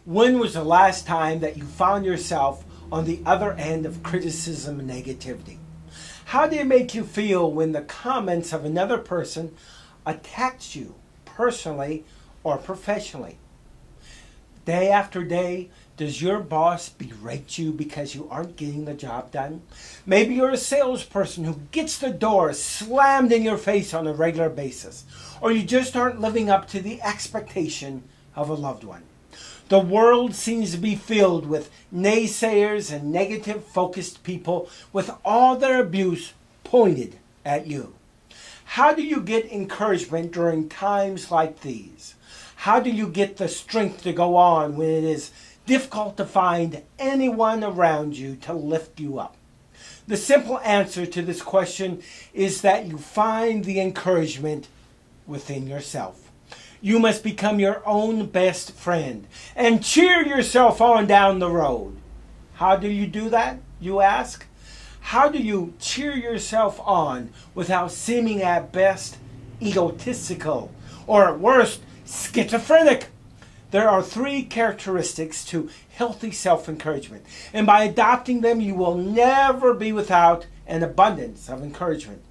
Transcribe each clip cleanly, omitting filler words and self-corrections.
When was the last time that you found yourself on the other end of criticism and negativity? How do it make you feel when the comments of another person attacks you personally or professionally? Day after day, does your boss berate you because you aren't getting the job done? Maybe you're a salesperson who gets the door slammed in your face on a regular basis, or you just aren't living up to the expectation of a loved one. The world seems to be filled with naysayers and negative-focused people with all their abuse pointed at you. How do you get encouragement during times like these? How do you get the strength to go on when it is difficult to find anyone around you to lift you up? The simple answer to this question is that you find the encouragement within yourself. You must become your own best friend and cheer yourself on down the road. How do you do that, you ask? How do you cheer yourself on without seeming at best egotistical or at worst schizophrenic? There are 3 characteristics to healthy self-encouragement, and by adopting them you will never be without an abundance of encouragement.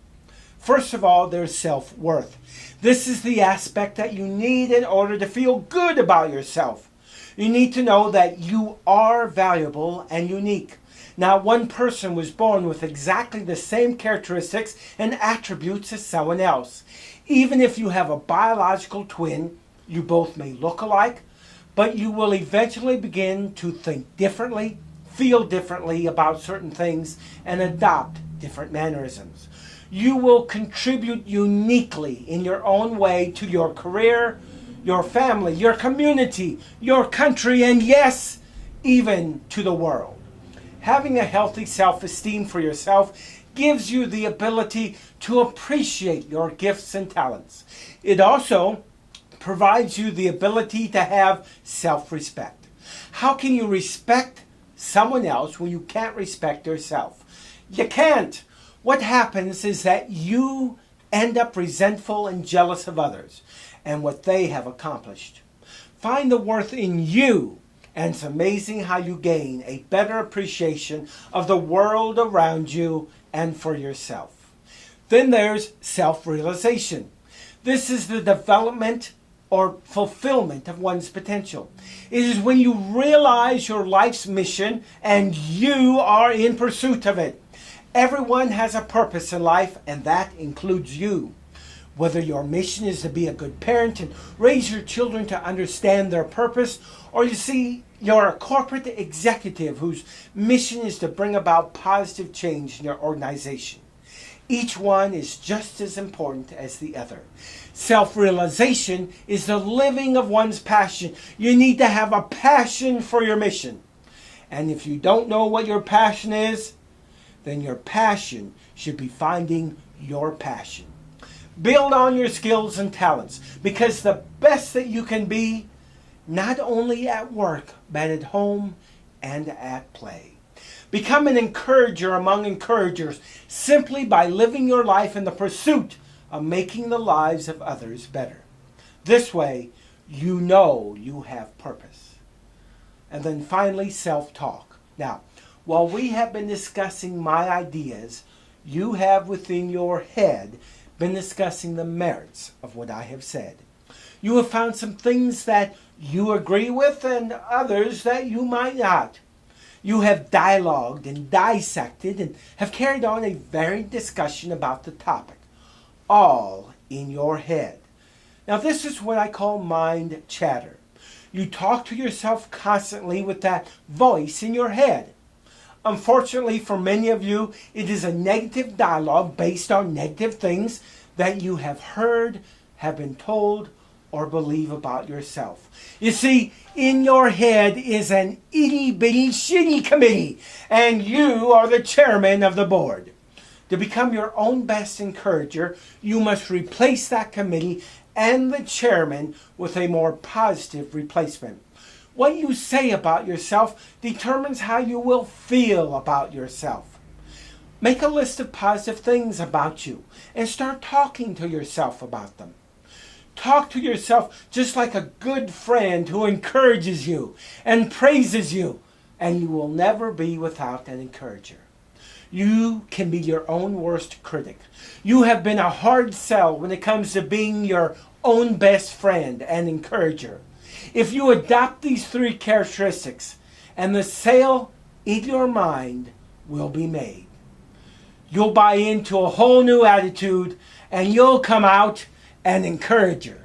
First of all, there's self-worth. This is the aspect that you need in order to feel good about yourself. You need to know that you are valuable and unique. Not one person was born with exactly the same characteristics and attributes as someone else. Even if you have a biological twin, you both may look alike, but you will eventually begin to think differently, feel differently about certain things, and adopt different mannerisms. You will contribute uniquely in your own way to your career, your family, your community, your country, and yes, even to the world. Having a healthy self-esteem for yourself gives you the ability to appreciate your gifts and talents. It also provides you the ability to have self-respect. How can you respect someone else when you can't respect yourself? You can't. What happens is that you end up resentful and jealous of others and what they have accomplished. Find the worth in you, and it's amazing how you gain a better appreciation of the world around you and for yourself. Then there's self-realization. This is the development or fulfillment of one's potential. It is when you realize your life's mission and you are in pursuit of it. Everyone has a purpose in life, and that includes you. Whether your mission is to be a good parent and raise your children to understand their purpose, or you're a corporate executive whose mission is to bring about positive change in your organization. Each one is just as important as the other. Self-realization is the living of one's passion. You need to have a passion for your mission. And if you don't know what your passion is, then your passion should be finding your passion. Build on your skills and talents, because the best that you can be, not only at work, but at home and at play. Become an encourager among encouragers simply by living your life in the pursuit of making the lives of others better. This way, you know you have purpose. And then finally, self-talk. Now, while we have been discussing my ideas, you have within your head been discussing the merits of what I have said. You have found some things that you agree with and others that you might not. You have dialogued and dissected and have carried on a varied discussion about the topic, all in your head. Now this is what I call mind chatter. You talk to yourself constantly with that voice in your head. Unfortunately for many of you, it is a negative dialogue based on negative things that you have heard, have been told, or believe about yourself. You see, in your head is an itty-bitty shitty committee, and you are the chairman of the board. To become your own best encourager, you must replace that committee and the chairman with a more positive replacement. What you say about yourself determines how you will feel about yourself. Make a list of positive things about you and start talking to yourself about them. Talk to yourself just like a good friend who encourages you and praises you, and you will never be without an encourager. You can be your own worst critic. You have been a hard sell when it comes to being your own best friend and encourager. If you adopt these three characteristics, and the sale in your mind will be made. You'll buy into a whole new attitude, and you'll come out an encourager.